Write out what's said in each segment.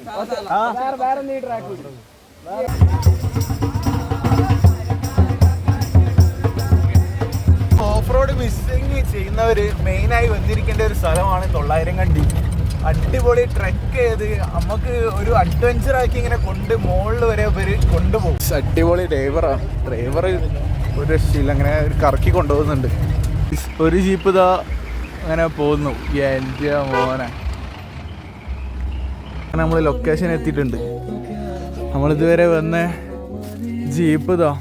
Off road missing ചെയ്യുന്നവര് മെയിനായി വന്നിരിക്കേണ്ട ഒരു സ്ഥലമാണ് തൊള്ളായിരംകണ്ടി. അടിപൊളി ട്രെക്ക് ചെയ്ത് നമുക്ക് ഒരു അഡ്വഞ്ചർ ആക്കി ഇങ്ങനെ മുകളിൽ വരെ ഇവര് കൊണ്ടുപോകും. അടിപൊളി ഡ്രൈവർ ഒരു രക്ഷയില്ല, അങ്ങനെ ഒരു കറക്കി കൊണ്ടുപോകുന്നുണ്ട്. ഒരു ജീപ്പ് ഇതാ അങ്ങനെ പോകുന്നു. എൻ്റെ മോനെ, അങ്ങനെ നമ്മൾ ലൊക്കേഷൻ എത്തിയിട്ടുണ്ട്. നമ്മളിതുവരെ വന്ന ജീപ്പ് ഇതാ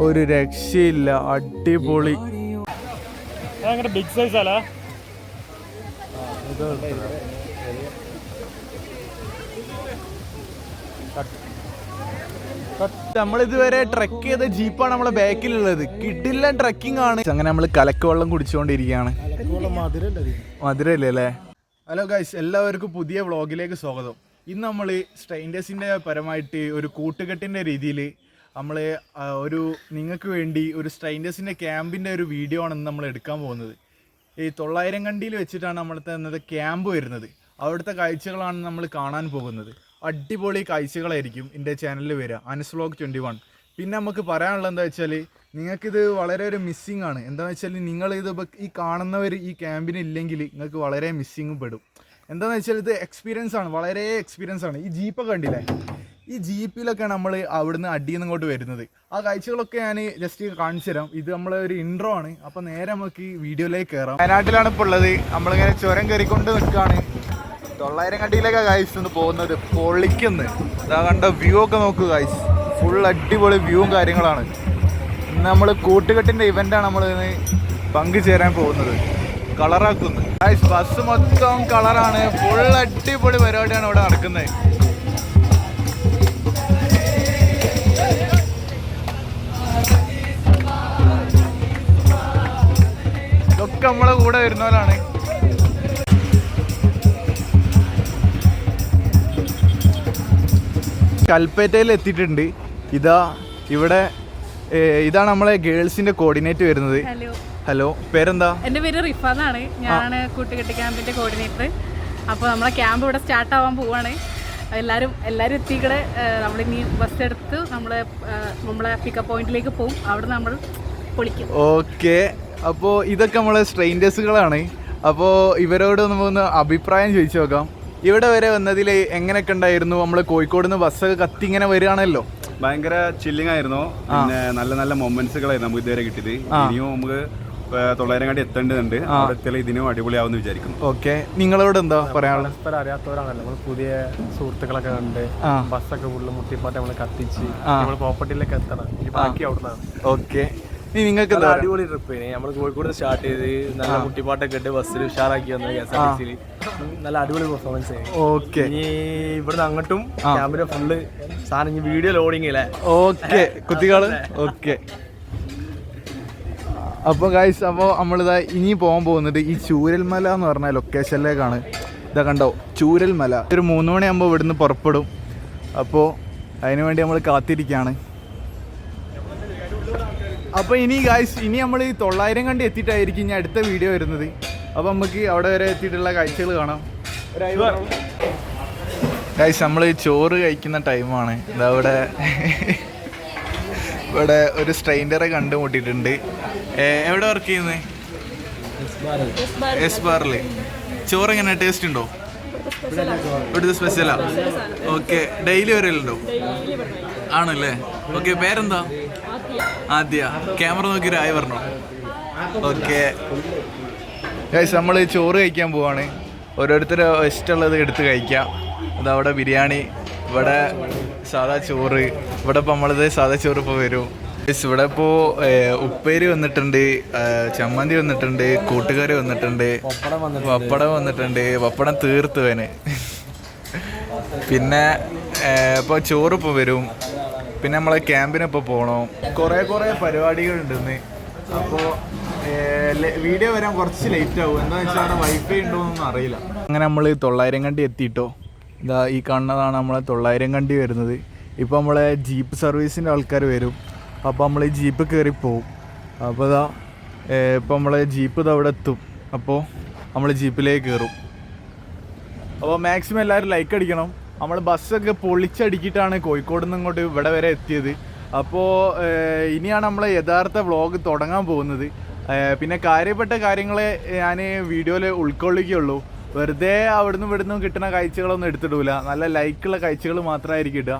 ഒരു രക്ഷയില്ല, അടിപൊളി. ബിഗ് സൈസ് അല്ല, നമ്മളിതുവരെ ട്രക്ക് ചെയ്ത ജീപ്പാണ് നമ്മളെ ബാക്കിലുള്ളത്. കിട്ടില്ല ട്രക്കിംഗ് ആണ്. അങ്ങനെ നമ്മൾ കലക്ക് വെള്ളം കുടിച്ചുകൊണ്ടിരിക്കുകയാണ്. മധുരല്ലേ അല്ലേ? ഹലോ ഗൈസ്, എല്ലാവർക്കും പുതിയ വ്ളോഗിലേക്ക് സ്വാഗതം. ഇന്ന് നമ്മൾ സ്ട്രെയിൻഡേഴ്സിൻ്റെ പരമായിട്ട് ഒരു കൂട്ടുകെട്ടിൻ്റെ രീതിയിൽ നമ്മൾ നിങ്ങൾക്ക് വേണ്ടി ഒരു സ്ട്രെയിൻഡേഴ്സിൻ്റെ ക്യാമ്പിൻ്റെ ഒരു വീഡിയോ ആണ് ഇന്ന് നമ്മൾ എടുക്കാൻ പോകുന്നത്. ഈ തൊള്ളായിരംകണ്ടിയിൽ വെച്ചിട്ടാണ് നമ്മളത്തെ ക്യാമ്പ് വരുന്നത്. അവിടുത്തെ കാഴ്ചകളാണ് നമ്മൾ കാണാൻ പോകുന്നത്. അടിപൊളി കാഴ്ചകളായിരിക്കും എൻ്റെ ചാനലിൽ വരിക, അനസ് വ്ളോഗ് 21. പിന്നെ നമുക്ക് പറയാനുള്ളത് എന്താ വെച്ചാൽ, നിങ്ങൾക്കിത് വളരെ ഒരു മിസ്സിങ് ആണ്. എന്താണെന്ന് വെച്ചാൽ, നിങ്ങളിത് ഈ കാണുന്നവർ ഈ ക്യാമ്പിന് ഇല്ലെങ്കിൽ നിങ്ങൾക്ക് വളരെ മിസ്സിങ് പെടും. എന്താണെന്ന് വെച്ചാൽ ഇത് എക്സ്പീരിയൻസ് ആണ്, വളരെ എക്സ്പീരിയൻസ് ആണ്. ഈ ജീപ്പൊക്കെ കണ്ടില്ലേ, ഈ ജീപ്പിലൊക്കെയാണ് നമ്മൾ അവിടുന്ന് അടിയിൽ നിന്ന് ഇങ്ങോട്ട് വരുന്നത്. ആ കാഴ്ചകളൊക്കെ ഞാൻ ജസ്റ്റ് കാണിച്ചു തരാം. ഇത് നമ്മളെ ഒരു ഇൻട്രോ ആണ്. അപ്പോൾ നേരെ നമുക്ക് ഈ വീഡിയോയിലേക്ക് കയറാം. വയനാട്ടിലാണ് ഇപ്പോൾ ഉള്ളത്. നമ്മളിങ്ങനെ ചുരം കയറിക്കൊണ്ട് നിൽക്കുകയാണ്. തൊള്ളായിരംകണ്ടിയിലേക്കാ ഗൈസ് ഒന്ന് പോകുന്നത്. പൊളിക്കുന്നു. ഇതാ കണ്ട വ്യൂ ഒക്കെ നോക്കുക ഗൈസ്, ഫുൾ അടിപൊളി വ്യൂവും കാര്യങ്ങളാണ്. ഇന്ന് നമ്മൾ കൂട്ടുകെട്ടിൻ്റെ ഇവൻ്റാണ് നമ്മൾ പങ്കുചേരാൻ പോകുന്നത്. കളറാക്കുന്നു ഗൈസ്, ബസ് മൊത്തം കളറാണ്. ഫുൾ അടിപൊളി പരിപാടിയാണ് ഇവിടെ നടക്കുന്നത്. ഇതൊക്കെ നമ്മളെ കൂടെ വരുന്നവരാണ്. കൽപ്പറ്റയിൽ എത്തിയിട്ടുണ്ട്. ഇതാണ് നമ്മളെ ഗേൾസിന്റെ കോർഡിനേറ്റ് വരുന്നത്. ഹലോ, പേരെന്താ? എൻ്റെ പേര് റിഫ എന്നാണ്. ഞാനാണ് കൂട്ടുകെട്ട് ക്യാമ്പിന്റെ കോർഡിനേറ്റർ. അപ്പോൾ നമ്മളെ ക്യാമ്പ് ഇവിടെ സ്റ്റാർട്ട് ആവാൻ പോവാണ്. എല്ലാവരും എത്തിക്കടെ. നമ്മളിനി ബസ് എടുത്ത് നമ്മളെ പിക്കപ്പ് പോയിന്റിലേക്ക് പോകും. അവിടെ നമ്മൾ പൊളിക്കും. ഓക്കെ, അപ്പോൾ ഇതൊക്കെ നമ്മളെ സ്ട്രെയിൻഡേഴ്സുകളാണ്. അപ്പോൾ ഇവരോട് നമുക്കൊന്ന് അഭിപ്രായം ചോദിച്ചു നോക്കാം. ഇവിടെ വരെ വന്നതിൽ എങ്ങനെയൊക്കെ ഉണ്ടായിരുന്നു? നമ്മൾ കോഴിക്കോട് നിന്ന് ബസ്സൊക്കെ കത്തി ഇങ്ങനെ വരികയാണല്ലോ. ഭയങ്കര ചില്ലിങ് ആയിരുന്നു. പിന്നെ നല്ല നല്ല മൊമെന്റ്സുകളായിരുന്നു നമുക്ക് ഇതുവരെ കിട്ടിയത്. ഇനിയും നമുക്ക് തൊള്ളായിരംകണ്ടി എത്തേണ്ടതുണ്ട്. അവിടെ ഇതിനും അടിപൊളിയാവുമെന്ന് വിചാരിക്കുന്നു. ഓക്കെ, നിങ്ങളോട് എന്താ പറയാനുള്ളത്? പരസ്പരം അറിയാത്തവരാണല്ലോ നമ്മൾ. പുതിയ സുഹൃത്തുക്കളൊക്കെ കണ്ട് ബസ്സൊക്കെ ഫുള്ള് മുട്ടിപ്പാട്ട് നമ്മൾ കത്തിച്ച് നമ്മൾ പ്രോപ്പർട്ടിയിലേക്ക് എത്തണം. ബാക്കി അവിടുന്നാണ്. ഓക്കെ, നിങ്ങൾക്ക് അടിപൊളി ട്രിപ്പ്. നമ്മൾ കോഴിക്കോട് സ്റ്റാർട്ട് ചെയ്ത് നല്ല മുട്ടിപ്പാട്ടൊക്കെ ഇട്ട് ബസ്സിൽ ഉഷാറാക്കി വന്നു. KSRTC നല്ല അടിപൊളി പെർഫോമൻസ് ആയി. ഓക്കെ, ഇനി ഇവിടുന്ന് അങ്ങോട്ടും ക്യാമ്പിന്റെ ഫുള്ള് സാധനം ഇനി വീഡിയോ ലോഡിങ് അല്ലേ? ഓക്കെ കുട്ടികള്. ഓക്കെ, അപ്പോൾ ഗൈസ്, അപ്പോൾ നമ്മളിതാ ഇനി പോകാൻ പോകുന്നത് ഈ ചൂരൽമല എന്ന് പറഞ്ഞ ലൊക്കേഷനിലേക്കാണ്. ഇതാ കണ്ടോ, ചൂരൽമല. ഒരു 3 മണിയാകുമ്പോൾ ഇവിടുന്ന് പുറപ്പെടും. അപ്പോൾ അതിനുവേണ്ടി നമ്മൾ കാത്തിരിക്കുകയാണ്. അപ്പോൾ ഇനി നമ്മൾ ഈ തൊള്ളായിരംകണ്ടി എത്തിയിട്ടായിരിക്കും ഇനി അടുത്ത വീഡിയോ വരുന്നത്. അപ്പോൾ നമുക്ക് അവിടെ വരെ എത്തിയിട്ടുള്ള കാഴ്ചകൾ കാണാം. ഗൈസ്, നമ്മൾ ചോറ് കഴിക്കുന്ന ടൈമാണ്. ഇതാ ഇവിടെ ഒരു സ്ട്രെയിൻഡറെ കണ്ടുമുട്ടിയിട്ടുണ്ട്. എവിടെ വർക്ക് ചെയ്യുന്നത്? എസ് ബാറിൽ. ചോറ് എങ്ങനെ, ടേസ്റ്റ് ഉണ്ടോ? ഇവിടുത്തെ സ്പെഷ്യലാ? Okay, daily വരലുണ്ടോ? ആണല്ലേ? ഓക്കെ, പേരെന്താ? ആദ്യ. ക്യാമറ നോക്കിയൊരു ആയി പറഞ്ഞോ. ഓക്കെ ഗൈസ്, നമ്മൾ ചോറ് കഴിക്കാൻ പോവാണ്. ഓരോരുത്തർ ഇഷ്ടമുള്ളത് എടുത്ത് കഴിക്കാം. അതവിടെ ബിരിയാണി, ഇവിടെ സാധാ ചോറ്. ഇവിടെ ഇപ്പോൾ നമ്മളത് സാധാ ചോറ് ഇപ്പോൾ വരും. ഇവിടെ ഇപ്പോൾ ഉപ്പേരി വന്നിട്ടുണ്ട്, ചമ്മന്തി വന്നിട്ടുണ്ട്, കൂട്ടുകറി വന്നിട്ടുണ്ട്, പപ്പടം വന്നിട്ടുണ്ട്. പപ്പടം തീർത്തുവന്. പിന്നെ ഇപ്പോൾ ചോറ് ഇപ്പോൾ വരും. പിന്നെ നമ്മളെ ക്യാമ്പിനിപ്പോൾ പോകണം. കുറേ പരിപാടികളുണ്ടെന്ന്. അപ്പോൾ വീഡിയോ വരാൻ കുറച്ച് ലേറ്റ് ആവും. എന്താണെന്ന് വെച്ചാൽ അവിടെ വൈഫൈ ഉണ്ടോയെന്നൊന്നും അറിയില്ല. അങ്ങനെ നമ്മൾ തൊള്ളായിരംകണ്ടി എത്തിയിട്ടോ. ഇതാ ഈ കാണുന്നതാണ് നമ്മളെ തൊള്ളായിരംകണ്ടി വരുന്നത്. ഇപ്പോൾ നമ്മളെ ജീപ്പ് സർവീസിൻ്റെ ആൾക്കാർ വരും. അപ്പോൾ നമ്മൾ ഈ ജീപ്പ് കയറി പോവും. അപ്പോൾ ഇപ്പോൾ നമ്മളെ ജീപ്പ് അവിടെ എത്തും. അപ്പോൾ നമ്മൾ ജീപ്പിലേക്ക് കയറും. അപ്പോൾ മാക്സിമം എല്ലാവരും ലൈക്ക് അടിക്കണം. നമ്മൾ ബസ്സൊക്കെ പൊളിച്ചടിക്കിയിട്ടാണ് കോഴിക്കോട് നിന്ന് ഇങ്ങോട്ട് ഇവിടെ വരെ എത്തിയത്. അപ്പോൾ ഇനിയാണ് നമ്മൾ യഥാർത്ഥ വ്ളോഗ് തുടങ്ങാൻ പോകുന്നത്. പിന്നെ കാര്യപ്പെട്ട കാര്യങ്ങളെ ഞാൻ വീഡിയോയിൽ ഉൾക്കൊള്ളിക്കുകയുള്ളൂ. വെറുതെ അവിടുന്ന് ഇവിടുന്ന് കിട്ടുന്ന കാഴ്ചകളൊന്നും എടുത്തിടൂല. നല്ല ലൈക്കുള്ള കാഴ്ചകൾ മാത്രമായിരിക്കും ഇടുക.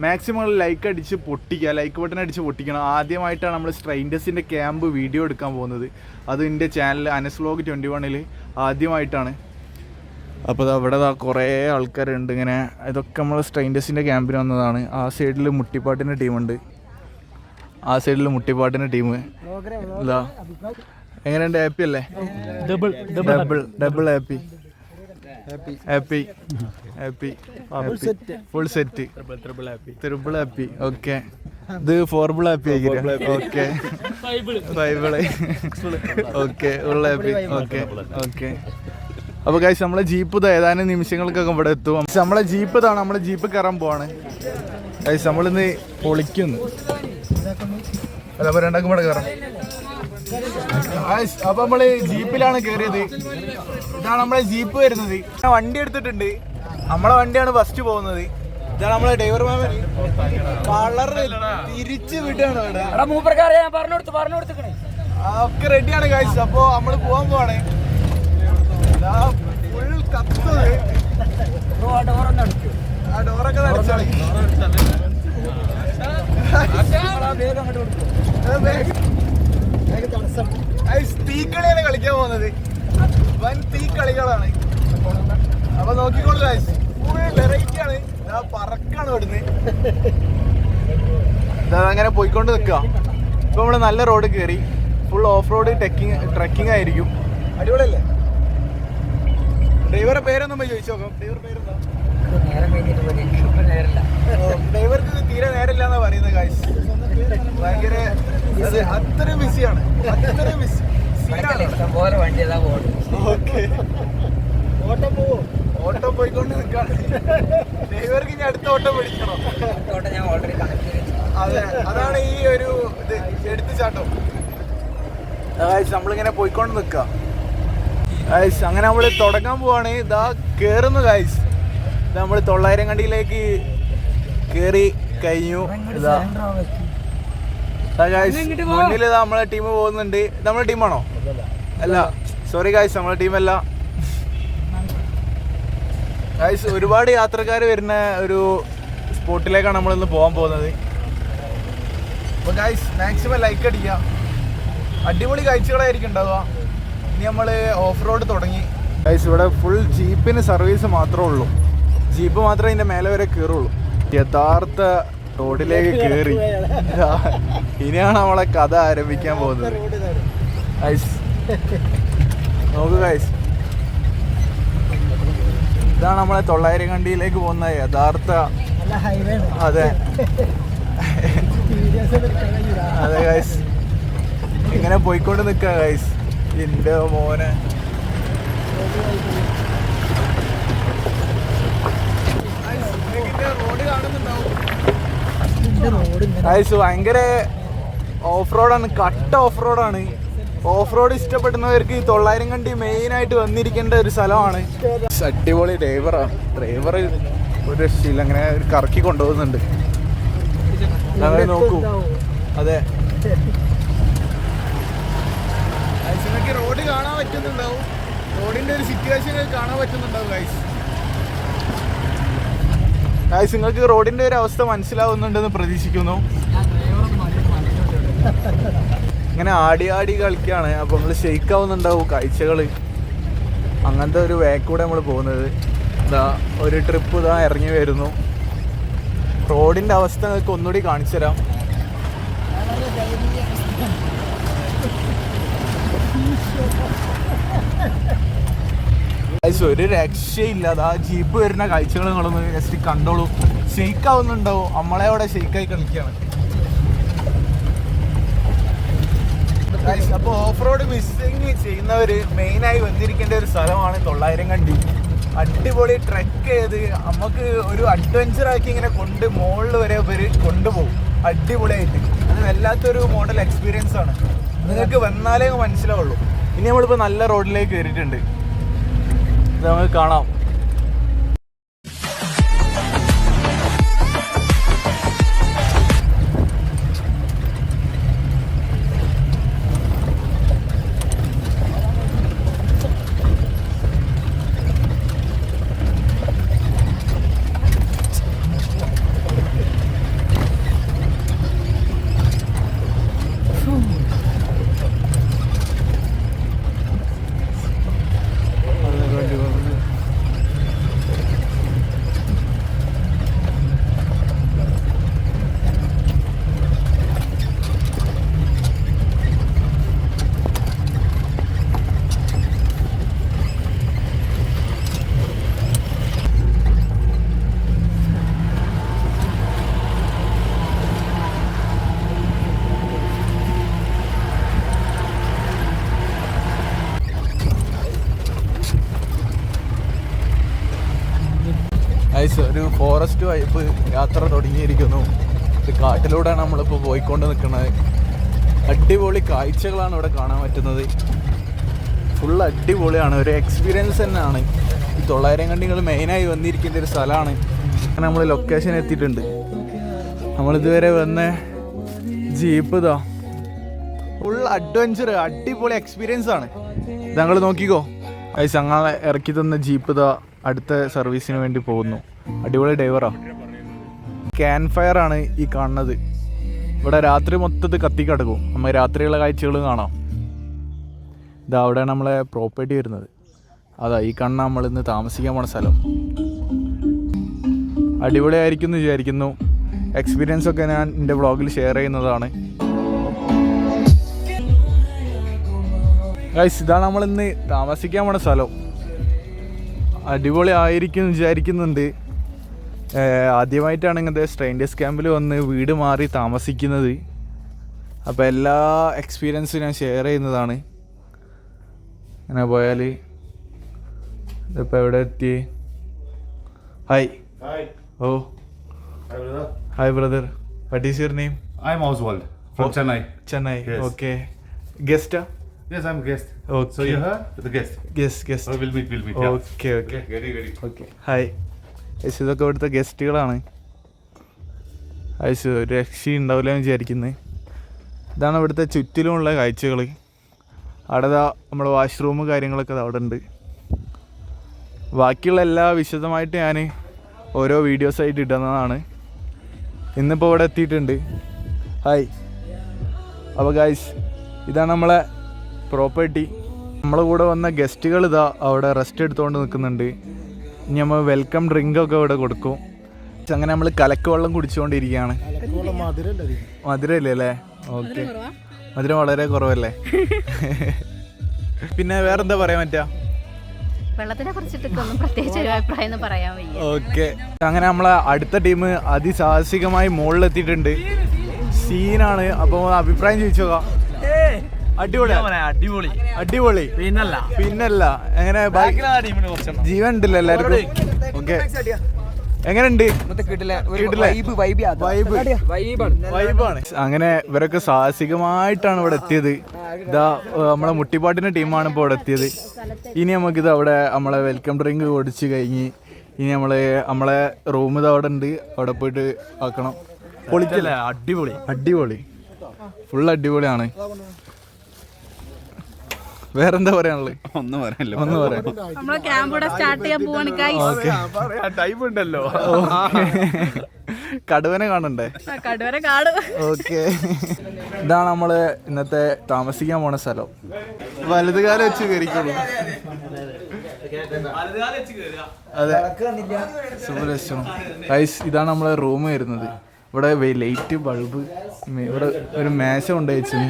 മാക്സിമം ലൈക്ക് അടിച്ച് പൊട്ടിക്കുക, ലൈക്ക് ബട്ടൺ അടിച്ച് പൊട്ടിക്കണം. ആദ്യമായിട്ടാണ് നമ്മൾ സ്ട്രെയിൻഡേഴ്സിൻ്റെ ക്യാമ്പ് വീഡിയോ എടുക്കാൻ പോകുന്നത്. അത് എൻ്റെ ചാനൽ അനസ് വ്ലോഗ് 21 ആദ്യമായിട്ടാണ്. അപ്പോൾ അവിടെ കുറേ ആൾക്കാരുണ്ട് ഇങ്ങനെ. ഇതൊക്കെ നമ്മൾ സ്ട്രെയിൻഡേഴ്സിൻ്റെ ക്യാമ്പിന് വന്നതാണ്. ആ സൈഡിൽ മുട്ടിപ്പാട്ടിൻ്റെ ടീമുണ്ട്, ആ സൈഡിൽ മുട്ടിപ്പാട്ടിൻ്റെ ടീം. ഇതാ എങ്ങനെയുണ്ട്? ഹാപ്പി അല്ലേ? Double happy full set triple happy. Okay, ഇത് 4 ഹാപ്പി ആയിരിക്കും. Okay, 5 okay, full happy. Okay okay. അപ്പോൾ ഗൈസ് നമ്മളെ ജീപ്പ് ഇത് ഏതാനും നിമിഷങ്ങൾക്കൊക്കെ ഇവിടെ എത്തും. നമ്മളെ ജീപ്പ് ഇതാണ്, നമ്മളെ ജീപ്പ് കയറാൻ പോവാണ് ഗൈസ്. നമ്മളിന്ന് പൊളിക്കുന്നു. അപ്പോൾ രണ്ടാക്കും ഇവിടെ കയറാം. അപ്പോൾ നമ്മൾ ജീപ്പിലാണ് കയറിയത്. ഇതാണ് നമ്മളെ ജീപ്പ് വരുന്നത്. വണ്ടി എടുത്തിട്ടുണ്ട്, നമ്മളെ വണ്ടിയാണ് ഫസ്റ്റ് പോകുന്നത്. ഇതാണ് നമ്മളെ ഡ്രൈവർ മാമൻ. കളർ തിരിച്ച് വിട്ടാണ് ഒക്കെ റെഡിയാണ് ഗൈസ്. അപ്പോൾ നമ്മൾ പോകാൻ പോവാണ്. ഫുൾ കത്തുന്നത്. ആ ഡോറൊക്കെ അടച്ചാണ്. തീക്കളിയാണ് കളിക്കാൻ പോകുന്നത്. വൻ തീക്കളികളാണ്. അപ്പൊ നോക്കിക്കോളൂ ഗൈസ്, ഫുൾ വെറൈറ്റി ആണ്. പറക്കാണ് ഇവിടുന്ന്. അങ്ങനെ പോയിക്കൊണ്ട് നിൽക്കുക. ഇപ്പൊ നമ്മള് നല്ല റോഡ് കയറി. ഫുൾ ഓഫ് റോഡ് ട്രെക്കിംഗ് ആയിരിക്കും. അടിപൊളിയല്ലേ? ഡ്രൈവറെ പേരൊന്നും പോയി ചോദിച്ചു നോക്കാം. ഡ്രൈവർ പേരെന്താ? ഡ്രൈവർക്ക് തീരെ നേരമില്ല എന്നാ പറയുന്നത് ഗൈസ്. ഭയങ്കര അത്രയും ബിസിയാണ്, അത്രയും ബിസി. ഓട്ടം പോയിക്കൊണ്ട് നിൽക്കാണ്. ഡ്രൈവർക്ക് ഇനി അടുത്ത ഓട്ടം പിടിക്കണോ? അതെ, അതാണ് ഈ ഒരു ഇത് എടുത്തുചാട്ടം. നമ്മളിങ്ങനെ പോയിക്കൊണ്ട് നിൽക്കുക. അങ്ങനെ നമ്മൾ തുടങ്ങാൻ പോവാണ്. ഇതാ കേറുന്നു ഗൈസ്. നമ്മൾ 900 കണ്ടിയിലേക്ക് കയറി കഴിഞ്ഞു. ഇതാ ഗൈസ്, മുന്നിൽ നമ്മളെ ടീം പോകുന്നുണ്ട്. നമ്മളെ ടീമാണോ? അല്ല, സോറി ഗൈസ്, നമ്മളെ ടീമല്ല ഗൈസ്. ഒരുപാട് യാത്രക്കാർ വരുന്ന ഒരു സ്പോട്ടിലേക്കാണ് നമ്മളിന്ന് പോകാൻ പോകുന്നത്. അപ്പോൾ ഗൈസ് മാക്സിമം ലൈക്ക് അടിക്കുക. അടിപൊളി കാഴ്ചകളായിരിക്കും ഉണ്ടാവുക. ഇനി നമ്മൾ ഓഫ് റോഡ് തുടങ്ങി ഗൈസ്. ഇവിടെ ഫുൾ ജീപ്പിന് സർവീസ് മാത്രമേ ഉള്ളൂ. ജീപ്പ് മാത്രമേ ഇതിൻ്റെ മേലെ വരെ കയറുള്ളൂ. യഥാർത്ഥ റോഡിലേക്ക് കയറി. ഇനിയാണ് നമ്മളെ കഥ ആരംഭിക്കാൻ പോകുന്നത് ഗൈസ്. നോക്കൂ ഗൈസ്, ഇതാണ് നമ്മളെ 900 കണ്ടിയിലേക്ക് പോകുന്ന യഥാർത്ഥ. അതെ അതെ ഗൈസ്, ഇങ്ങനെ പോയിക്കൊണ്ട് നിൽക്കുക ഗൈസ്. എൻ്റെ മോനെ, റോഡ് കാണുന്നുണ്ടാവും ഗൈസ്. ഭയങ്കര ഓഫ് റോഡാണ്, കട്ട ഓഫ് റോഡാണ്. ഓഫ് റോഡ് ഇഷ്ടപ്പെടുന്നവർക്ക് ഈ 900 കണ്ടി മെയിനായിട്ട് വന്നിരിക്കേണ്ട ഒരു സ്ഥലമാണ്. അടിപൊളി ഡ്രൈവറാണ്. ഡ്രൈവർ ഒരു രക്ഷയില്ല, അങ്ങനെ കറക്കി കൊണ്ടുപോകുന്നുണ്ട്. അങ്ങനെ നോക്കൂ. അതെ, നിങ്ങൾക്ക് റോഡ് കാണാൻ പറ്റുന്നുണ്ടാവും. റോഡിന്റെ ഒരു സിറ്റുവേഷൻ കാണാൻ പറ്റുന്നുണ്ടാവും ഗൈസ്. ഗൈസ്, നിങ്ങൾക്ക് റോഡിന്റെ ഒരു അവസ്ഥ മനസ്സിലാവുന്നുണ്ടെന്ന് പ്രതീക്ഷിക്കുന്നു. ഇങ്ങനെ ആടി ആടി കളിക്കുകയാണ്. അപ്പോൾ നമ്മൾ ഷെയ്ക്ക് ആവുന്നുണ്ടാവും കാഴ്ചകൾ. അങ്ങനത്തെ ഒരു വേക്കൂടെ നമ്മൾ പോകുന്നത്. ഇതാ ഒരു ട്രിപ്പ് ഇതാ ഇറങ്ങി വരുന്നു. റോഡിൻ്റെ അവസ്ഥ നിങ്ങൾക്ക് ഒന്നുകൂടി കാണിച്ചു തരാം. ഒരു രക്ഷയില്ലാതെ ആ ജീപ്പ് വരുന്ന കാഴ്ചകൾ നിങ്ങളൊന്ന് ജസ്റ്റ് കണ്ടോളൂ. ഷെയ്ക്ക് ആവുന്നുണ്ടാവും. നമ്മളെ അവിടെ ഷെയ്ക്കായി കളിക്കുകയാണ്. അപ്പോൾ ഓഫ് റോഡ് മിസ്സിങ് ചെയ്യുന്നവർ മെയിനായി വന്നിരിക്കേണ്ട ഒരു സ്ഥലമാണ് 900 കണ്ടി. അടിപൊളി ട്രെക്ക് ചെയ്ത് നമുക്ക് ഒരു അഡ്വഞ്ചറാക്കി ഇങ്ങനെ കൊണ്ട് മുകളിൽ വരെ ഇവർ കൊണ്ടുപോകും അടിപൊളിയായിട്ട്. അത് വല്ലാത്തൊരു മോഡൽ എക്സ്പീരിയൻസ് ആണ്. നിങ്ങൾക്ക് വന്നാലേ മനസ്സിലാവുള്ളൂ. ഇനി നമ്മളിപ്പോൾ നല്ല റോഡിലേക്ക് കയറിയിട്ടുണ്ട്. ഇത് നമുക്ക് കാണാം. ഒരു ഫോറസ്റ്റ് വൈപ്പ് യാത്ര തുടങ്ങിയിരിക്കുന്നു. ഇത് കാട്ടിലൂടെയാണ് നമ്മളിപ്പോൾ പോയിക്കൊണ്ട് നിൽക്കുന്നത്. അടിപൊളി കാഴ്ചകളാണ് ഇവിടെ കാണാൻ പറ്റുന്നത്. ഫുൾ അടിപൊളിയാണ്, ഒരു എക്സ്പീരിയൻസ് തന്നെയാണ്. ഈ 900 കണ്ടികൾ മെയിനായി വന്നിരിക്കേണ്ട ഒരു സ്ഥലമാണ്. അങ്ങനെ നമ്മൾ ലൊക്കേഷൻ എത്തിയിട്ടുണ്ട്. നമ്മളിതുവരെ വന്ന ജീപ്പ് ഇതാ ഫുൾ അഡ്വഞ്ചർ, അടിപൊളി എക്സ്പീരിയൻസ് ആണ്. ഞങ്ങൾ നോക്കിക്കോ, ഞങ്ങളെ ഇറക്കി തന്ന ജീപ്പ് ഇതാ അടുത്ത സർവീസിന് വേണ്ടി പോകുന്നു. അടിപൊളി ഡ്രൈവറാ. ക്യാമ്പ് ഫയർ ആണ് ഈ കാണുന്നത്. ഇവിടെ രാത്രി മൊത്തത്തിൽ കത്തിക്കിടക്കും. നമ്മൾ രാത്രിയുള്ള കാഴ്ചകൾ കാണാം. ഇതാ അവിടെയാണ് നമ്മളെ പ്രോപ്പർട്ടി വരുന്നത്. അതാ ഈ കാണുന്ന നമ്മളിന്ന് താമസിക്കാൻ പോണ സ്ഥലം. അടിപൊളിയായിരിക്കും എന്ന് വിചാരിക്കുന്നു. എക്സ്പീരിയൻസ് ഒക്കെ ഞാൻ എൻ്റെ വ്ളോഗിൽ ഷെയർ ചെയ്യുന്നതാണ്. ഗൈസ്, ഇതാണ് നമ്മളിന്ന് താമസിക്കാൻ പോണ സ്ഥലം. അടിപൊളി ആയിരിക്കും എന്ന് വിചാരിക്കുന്നുണ്ട്. ആദ്യമായിട്ടാണ് ഇങ്ങനത്തെ സ്ട്രേഞ്ചേഴ്സ് ക്യാമ്പിൽ വന്ന് വീട് മാറി താമസിക്കുന്നത്. അപ്പോൾ എല്ലാ എക്സ്പീരിയൻസും ഞാൻ ഷെയർ ചെയ്യുന്നതാണ്. അങ്ങനെ പോയാൽ ഇതിപ്പോൾ എവിടെ എത്തി? ഹായ്. ഓ hi brother. What is your name? I am Oswald from Chennai. Chennai. Yes. Okay. Guest? Yes, I am guest. Okay. So you heard the guest. Guest. Oh, we'll meet. Yeah. Okay. Ready. Okay. Hi. ഐസ്, ഇതൊക്കെ ഇവിടുത്തെ ഗസ്റ്റുകളാണ്. Ice, ഒരു രക്ഷ ഉണ്ടാവില്ല എന്ന് വിചാരിക്കുന്നത്. ഇതാണ് ഇവിടുത്തെ ചുറ്റിലുമുള്ള കാഴ്ചകൾ. അവിടെ നമ്മുടെ വാഷ്റൂം കാര്യങ്ങളൊക്കെ അവിടെ ഉണ്ട്. ബാക്കിയുള്ള എല്ലാ വിശദമായിട്ട് ഞാൻ ഓരോ വീഡിയോസായിട്ട് ഇടുന്നതാണ്. ഇന്നിപ്പോൾ ഇവിടെ എത്തിയിട്ടുണ്ട്. ഹായ്. അപ്പോൾ ഗൈസ്, ഇതാണ് നമ്മളെ പ്രോപ്പർട്ടി. നമ്മളെ കൂടെ വന്ന ഗസ്റ്റുകൾ ഇതാ അവിടെ റെസ്റ്റ് എടുത്തുകൊണ്ട് നിൽക്കുന്നുണ്ട്. ഇനി നമ്മൾ വെൽക്കം ഡ്രിങ്കൊക്കെ ഇവിടെ കൊടുക്കും. അങ്ങനെ നമ്മൾ കലക്ക് വെള്ളം കുടിച്ചുകൊണ്ടിരിക്കുകയാണ്. മധുരമില്ലേ അല്ലേ? ഓക്കെ. മധുരം വളരെ കുറവല്ലേ? പിന്നെ വേറെന്താ പറയാൻ പറ്റുക? വെള്ളത്തിനെ കുറിച്ചിട്ടൊന്നും പ്രത്യേകിച്ച് ഒരു അഭിപ്രായം പറയാൻ വയ്യ. ഓക്കെ. അങ്ങനെ നമ്മളെ അടുത്ത ടീം അതിസാഹസികമായി മുകളിലെത്തിയിട്ടുണ്ട്. സീനാണ്. അപ്പോൾ അഭിപ്രായം ചോദിച്ചോക്കാം. അടിപൊളി പിന്നല്ല. എങ്ങനെ ജീവൻ ഉണ്ടല്ലോ എല്ലാവർക്കും? ഓക്കെ. എങ്ങനെയുണ്ട്? വൈബാണ്. അങ്ങനെ ഇവരൊക്കെ സാഹസികമായിട്ടാണ് ഇവിടെ എത്തിയത്. ഇതാ നമ്മളെ മുട്ടിപ്പാട്ടിന്റെ ടീമാണ് ഇപ്പോൾ ഇവിടെ എത്തിയത്. ഇനി നമുക്കിത് അവിടെ നമ്മളെ വെൽക്കം ഡ്രിങ്ക് കുടിച്ച് കഴിഞ്ഞ് ഇനി നമ്മളെ റൂം ഇത് അവിടെ ഉണ്ട്. അവിടെ പോയിട്ട് ആക്കണം. പൊളിക്കല്ലേ? അടിപൊളി ഫുൾ അടിപൊളിയാണ്. വേറെന്താ പറയാനുള്ളത്? ഒന്നും പറയാനില്ല. നമ്മളെ ക്യാമ്പ് ഇവിടെ സ്റ്റാർട്ട് ചെയ്യാൻ പോവാണ്. ടൈം ഉണ്ടല്ലോ. കടുവനെ കാണണ്ടേ? കടുവനെ കാണും. ഓക്കെ. ഇതാണ് നമ്മള് ഇന്നത്തെ താമസിക്കാൻ പോണ സ്ഥലം. വലതുകാലം വെച്ച് കയറിക്കോളൂ. അതെ, സുഖം. ഗൈസ്, ഇതാണ് നമ്മളെ റൂം വരുന്നത്. ഇവിടെ ലൈറ്റ്, ബൾബ്, ഇവിടെ ഒരു മേശ കൊണ്ടുവച്ചു.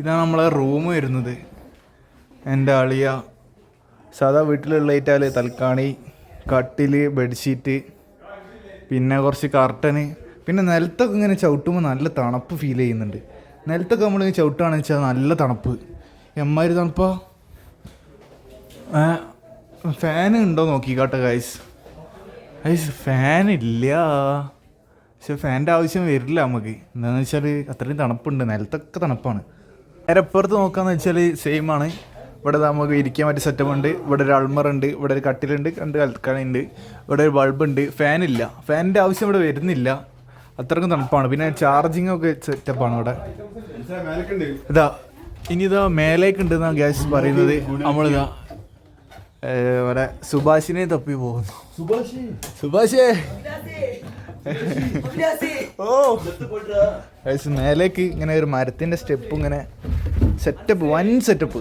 ഇതാണ് നമ്മളെ റൂം വരുന്നത്. എൻ്റെ അളിയ സാധാ വീട്ടിലുള്ള ലൈറ്റാൽ തൽക്കാണി, കട്ടിൽ, ബെഡ്ഷീറ്റ്, പിന്നെ കുറച്ച് കർട്ടന്. പിന്നെ നിലത്തൊക്കെ ഇങ്ങനെ ചവിട്ടുമ്പോൾ നല്ല തണുപ്പ് ഫീൽ ചെയ്യുന്നുണ്ട്. നിലത്തൊക്കെ നമ്മളിങ്ങനെ ചവിട്ടുകയാണെന്ന് വെച്ചാൽ നല്ല തണുപ്പ്. എമ്മാതിരി തണുപ്പാ. ഫാൻ ഉണ്ടോ നോക്കിക്കാട്ടെ ഗൈസ്. ഫാനില്ല. പക്ഷെ ഫാനിൻ്റെ ആവശ്യം വരില്ല നമുക്ക്. എന്താണെന്ന് വെച്ചാൽ അത്രയും തണുപ്പുണ്ട്. നിലത്തൊക്കെ തണുപ്പാണ്. നേരെ അപ്പുറത്ത് നോക്കാന്ന് വെച്ചാൽ സെയിം ആണ്. ഇവിടെ നമുക്ക് ഇരിക്കാൻ പറ്റിയ സെറ്റപ്പ് ഉണ്ട്. ഇവിടെ ഒരു അൾമറുണ്ട്, ഇവിടെ ഒരു കട്ടിലുണ്ട്, 2 കൽക്കണയുണ്ട്, ഇവിടെ ഒരു ബൾബുണ്ട്. ഫാനില്ല. ഫാനിൻ്റെ ആവശ്യം ഇവിടെ വരുന്നില്ല. അത്രക്കും തണുപ്പാണ്. പിന്നെ ചാർജിങ് ഒക്കെ സെറ്റപ്പാണ് ഇവിടെ. ഇനിയിതാ മേലേക്ക് ഉണ്ടെന്നാണ് ഗ്യാസ് പറയുന്നത്. നമ്മളിതാ ഇവിടെ സുഭാഷിനെ തപ്പി പോകുന്നു. സുഭാഷേ മേലേക്ക് ഇങ്ങനെ ഒരു മരത്തിന്റെ സ്റ്റെപ്പ്, ഇങ്ങനെ സെറ്റപ്പ്, വൻ സെറ്റപ്പ്.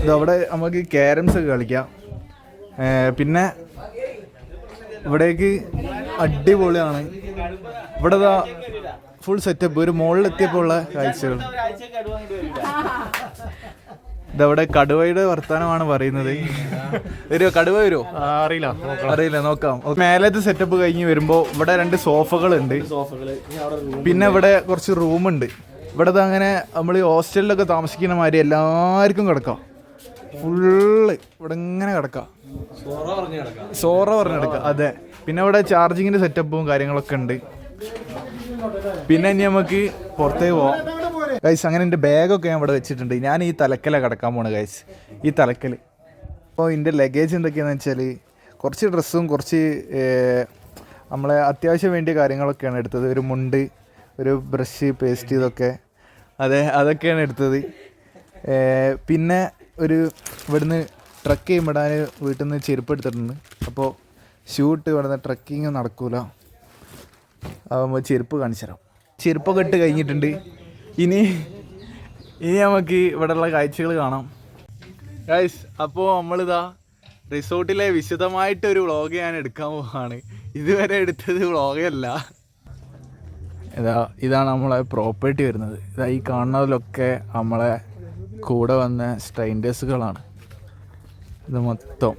ഇതവിടെ നമുക്ക് ക്യാരംസ് ഒക്കെ കളിക്കാം. പിന്നെ ഇവിടേക്ക് അടിപൊളിയാണ്. ഇവിടെ ഫുൾ സെറ്റപ്പ്. ഒരു മുകളിലെത്തിയപ്പോൾ ഉള്ള കാഴ്ചകൾ. ഇതവിടെ കടുവയുടെ വർത്താനമാണ് പറയുന്നത്. വരുമോ? കടുവ വരുമോ? അറിയില്ല, നോക്കാം. മേലത്തെ സെറ്റപ്പ് കഴിഞ്ഞ് വരുമ്പോൾ ഇവിടെ 2 സോഫകളുണ്ട്. പിന്നെ ഇവിടെ കുറച്ച് റൂമുണ്ട്. ഇവിടെ അങ്ങനെ നമ്മൾ ഹോസ്റ്റലിലൊക്കെ താമസിക്കുന്ന മാതിരി എല്ലാവർക്കും കിടക്കാം. ഫുള്ള് ഇവിടെ ഇങ്ങനെ കിടക്കാം, സോറ പറഞ്ഞ് കിടക്കാം. അതെ, പിന്നെ ഇവിടെ ചാർജിങ്ങിൻ്റെ സെറ്റപ്പും കാര്യങ്ങളൊക്കെ ഉണ്ട്. പിന്നെ ഇനി നമുക്ക് പുറത്തേക്ക് പോവാം ഗൈസ്. അങ്ങനെ എൻ്റെ ബാഗൊക്കെ ഞാൻ ഇവിടെ വെച്ചിട്ടുണ്ട്. ഞാൻ ഈ തലക്കലാണ് കിടക്കാൻ പോണത് ഗൈസ്, ഈ തലക്കൽ. അപ്പോൾ എൻ്റെ ലഗേജ് എന്തൊക്കെയാണെന്ന് വെച്ചാൽ കുറച്ച് ഡ്രസ്സും കുറച്ച് നമ്മളെ അത്യാവശ്യം വേണ്ടിയ കാര്യങ്ങളൊക്കെയാണ് എടുത്തത്. ഒരു മുണ്ട്, ഒരു ബ്രഷ്, പേസ്റ്റ്, ഇതൊക്കെ അതൊക്കെയാണ് എടുത്തത്. പിന്നെ ഒരു ഇവിടുന്ന് ട്രക്ക് ചെയ്യുമ്പോഴാൻ വീട്ടിൽ നിന്ന് ചെരുപ്പ് എടുത്തിട്ടുണ്ട്. അപ്പോൾ ഷൂട്ട് ഇവിടുന്ന് ട്രക്കിങ് നടക്കൂല, ആകുമ്പോൾ ചെരുപ്പ് കാണിച്ചു തരാം. ചെരുപ്പൊക്കെ ഇട്ട് കഴിഞ്ഞിട്ടുണ്ട്. ഇനി നമുക്ക് ഇവിടെയുള്ള കാഴ്ചകൾ കാണാം ഗൈസ്. അപ്പോൾ നമ്മളിതാ റിസോർട്ടിലെ വിശദമായിട്ടൊരു വ്ളോഗ് ഞാൻ എടുക്കാൻ പോവാണ്. ഇതുവരെ എടുത്തത് വ്ളോഗല്ല. ഇതാണ് നമ്മളെ പ്രോപ്പർട്ടി വരുന്നത്. ഇതാ ഈ കാണുന്നതിലൊക്കെ നമ്മളെ കൂടെ വന്ന സ്ട്രെയിൻഡേഴ്സുകളാണ്. ഇത് മൊത്തം.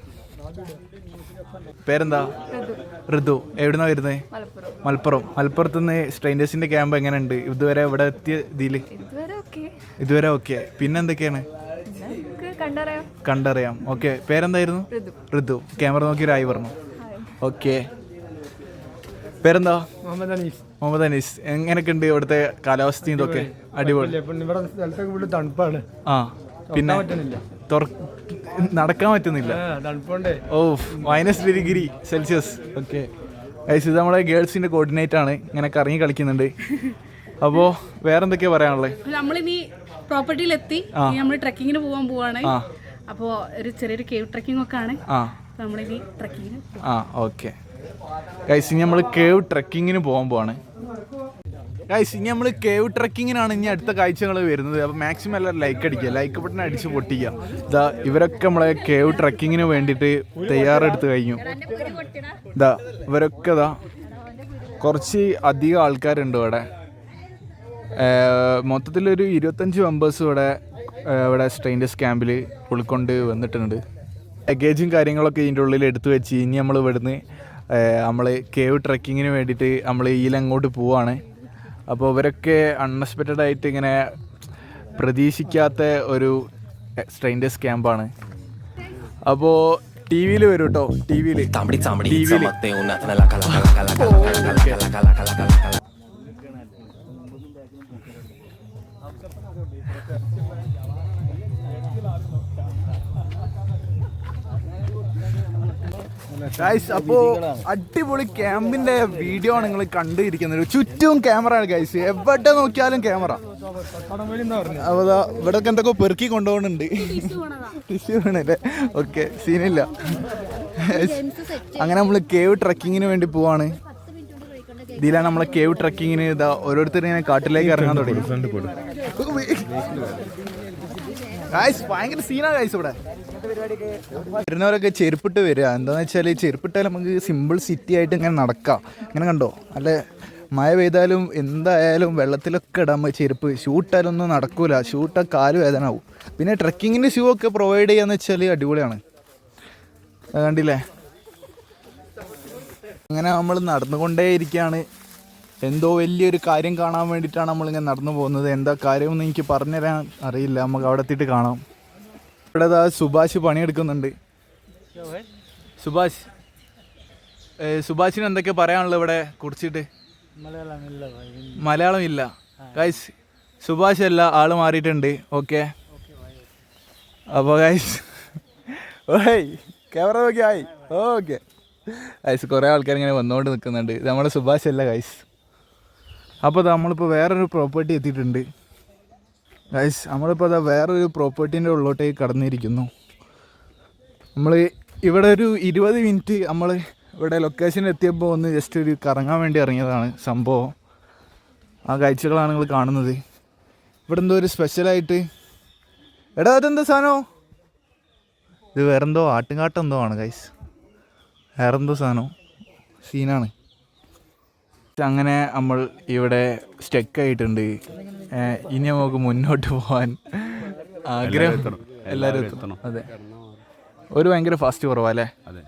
പേരെന്താ? ഋതു. എവിടുന്നാ വരുന്നത്? മലപ്പുറം. മലപ്പുറത്ത് നിന്ന് സ്ട്രെയിൻഡേഴ്സിന്റെ ക്യാമ്പ് എങ്ങനെയുണ്ട് ഇതുവരെ? ഇവിടെ എത്തിയ ഇതിൽ ഇതുവരെ ഓക്കെ. പിന്നെ എന്തൊക്കെയാണ് കണ്ടറിയാം? ഓക്കെ. പേരെന്തായിരുന്നു? ഋതു. ക്യാമറ നോക്കി രായി പറഞ്ഞു. ഓക്കെ. പേരെന്താ? മുഹമ്മദ് അനീസ്. എങ്ങനെയൊക്കെ ഉണ്ട് ഇവിടുത്തെ കാലാവസ്ഥയും ഇതൊക്കെ? അടിപൊളി. തണുപ്പാണ്. ആ, പിന്നെ നടക്കാൻ പറ്റുന്നില്ല. ഓ, -3°C. ഓക്കെ ഗൈസ്, ഇത് നമ്മളെ ഗേൾസിന്റെ കോർഡിനേറ്റ് ആണ്. ഇങ്ങനെ കറങ്ങി കളിക്കുന്നുണ്ട്. അപ്പോൾ വേറെന്തൊക്കെയാ പറയാനുള്ളത്? നമ്മളിനി പ്രോപ്പർട്ടിയിലെത്തി, നമ്മൾ ട്രക്കിങ്ങിന് പോവാണ്. അപ്പോൾ ഒരു ചെറിയൊരു കേവ് ട്രക്കിംഗ് ഒക്കെ ആണ്. നമ്മളിനി ട്രക്കിങ്ങിന്. ഓക്കെ ഗൈസ്, ഇനി നമ്മൾ കേവ് ട്രക്കിങ്ങിന് പോകാൻ പോവാണ് ഗൈസ്. ഇനി നമ്മൾ കേവ് ട്രക്കിങ്ങിനാണ് ഇനി അടുത്ത കാഴ്ചകൾ വരുന്നത്. അപ്പോൾ മാക്സിമം എല്ലാവരും ലൈക്ക് അടിക്കുക, ലൈക്ക് ബട്ടൺ അടിച്ച് പൊട്ടിക്കുക. ഇതാ ഇവരൊക്കെ നമ്മളെ കേവ് ട്രക്കിങ്ങിന് വേണ്ടിയിട്ട് തയ്യാറെടുത്ത് കഴിഞ്ഞു. ഇവരൊക്കെ കുറച്ച് അധികം ആൾക്കാരുണ്ട് ഇവിടെ. മൊത്തത്തിലൊരു 25 മെമ്പേഴ്സ് ഇവിടെ സ്ട്രെയിൻഡേഴ്സ് ക്യാമ്പിൽ ഉൾക്കൊണ്ട് വന്നിട്ടുണ്ട്. ലഗേജും കാര്യങ്ങളൊക്കെ ഇതിൻ്റെ ഉള്ളിൽ എടുത്തു വെച്ച് ഇനി നമ്മൾ ഇവിടുന്ന് നമ്മൾ കേവ് ട്രക്കിങ്ങിന് വേണ്ടിയിട്ട് നമ്മൾ ഈലങ്ങോട്ട് പോവാണ്. അപ്പോൾ ഇവരൊക്കെ അൺഎക്സ്പെക്റ്റഡ് ആയിട്ട് ഇങ്ങനെ പ്രതീക്ഷിക്കാത്ത ഒരു സ്ട്രെയിൻഡേഴ്സ് ക്യാമ്പാണ്. അപ്പോൾ ടി വിയിൽ വരും കേട്ടോ. ടി വിയിൽ ഗൈസ്. അപ്പോൾ അടിപൊളി ക്യാമ്പിന്റെ വീഡിയോ ആണ് നിങ്ങൾ കണ്ടിരിക്കുന്നത്. ചുറ്റും ക്യാമറ ആണ് ഗൈസ്, എവിടെ നോക്കിയാലും ക്യാമറ. അപ്പോൾ ഇവിടെയൊക്കെ എന്തൊക്കെ പെറുക്കി കൊണ്ടുപോകുന്നുണ്ട്. ടിഷ്യൂ വേണല്ലേ? ഓക്കെ, സീനില്ല. അങ്ങനെ നമ്മൾ കേവ് ട്രക്കിങ്ങിന് വേണ്ടി പോവാണ്. ഇതിലാണ് നമ്മളെ കേവ് ട്രക്കിങ്ങിന് ഓരോരുത്തരും ഇങ്ങനെ കാട്ടിലേക്ക് ഇറങ്ങാൻ തുടങ്ങി. ഗൈസ് ഭയങ്കര സീനാ ഗൈസ്. ഇവിടെ വരുന്നവരൊക്കെ ചെരുപ്പിട്ട് വരിക. എന്താണെന്ന് വെച്ചാൽ ചെരുപ്പിട്ടാൽ നമുക്ക് സിമ്പിൾ സിറ്റി ആയിട്ട് ഇങ്ങനെ നടക്കാം. ഇങ്ങനെ കണ്ടോ, അല്ലെ മഴ പെയ്താലും എന്തായാലും വെള്ളത്തിലൊക്കെ ഇടാൻ ചെരുപ്പ്. ഷൂട്ടാലൊന്നും നടക്കൂല, ഷൂട്ടാ കാല് വേദനാവും. പിന്നെ ട്രക്കിങ്ങിൻ്റെ ഷൂ ഒക്കെ പ്രൊവൈഡ് ചെയ്യാന്ന് വെച്ചാൽ അടിപൊളിയാണ്. കണ്ടില്ലേ? അങ്ങനെ നമ്മൾ നടന്നുകൊണ്ടേ ഇരിക്കുകയാണ്. എന്തോ വലിയൊരു കാര്യം കാണാൻ വേണ്ടിയിട്ടാണ് നമ്മളിങ്ങനെ നടന്നു പോകുന്നത്. എന്താ കാര്യമെന്ന് എനിക്ക് പറഞ്ഞുതരാൻ അറിയില്ല. നമുക്ക് അവിടെ എത്തിയിട്ട് കാണാം. ഇവിടെ സുഭാഷ് പണിയെടുക്കുന്നുണ്ട്. സുഭാഷിന് എന്തൊക്കെയാ പറയാനുള്ളത് ഇവിടെ കുറിച്ചിട്ട്? മലയാളം ഇല്ല ഗൈസ്. സുഭാഷ് അല്ല, ആള് മാറിയിട്ടുണ്ട്. ഓക്കെ. അപ്പോൾ ഗൈസ് ക്യാമറ നോക്കി ആയി. ഓക്കെ ഗൈസ്, കുറേ ആൾക്കാർ ഇങ്ങനെ വന്നുകൊണ്ട് നിൽക്കുന്നുണ്ട്. ഇത് നമ്മുടെ സുഭാഷ് അല്ല ഗൈസ്. അപ്പോൾ നമ്മളിപ്പോൾ വേറൊരു പ്രോപ്പർട്ടി എത്തിയിട്ടുണ്ട് ഗൈസ്. നമ്മളിപ്പോൾ വേറൊരു പ്രോപ്പർട്ടീൻ്റെ ഉള്ളോട്ടേക്ക് കടന്നിരിക്കുന്നു. നമ്മൾ ഇവിടെ ഒരു 20 മിനിറ്റ് നമ്മൾ ഇവിടെ ലൊക്കേഷനിൽ എത്തിയപ്പോൾ ഒന്ന് ജസ്റ്റ് ഒരു കറങ്ങാൻ വേണ്ടി ഇറങ്ങിയതാണ് സംഭവം. ആ കാഴ്ചകളാണ് നിങ്ങൾ കാണുന്നത്. ഇവിടെ എന്തോ ഒരു സ്പെഷ്യലായിട്ട്. എടാ അതെന്താ സാധനം? ഇത് വേറെന്തോ ആട്ടുംകാട്ടെന്തോ ആണ് ഗൈസ്. വേറെന്തോ സാധനം സീനാണ്. അങ്ങനെ നമ്മൾ ഇവിടെ സ്റ്റക്കായിട്ടുണ്ട്. ഇനി നമുക്ക് മുന്നോട്ട് പോകാൻ ആഗ്രഹം. എല്ലാവരും എത്തണം. അതെ, ഒരു ഭയങ്കര ഫാസ്റ്റ് കുറവല്ലേ? അതെ.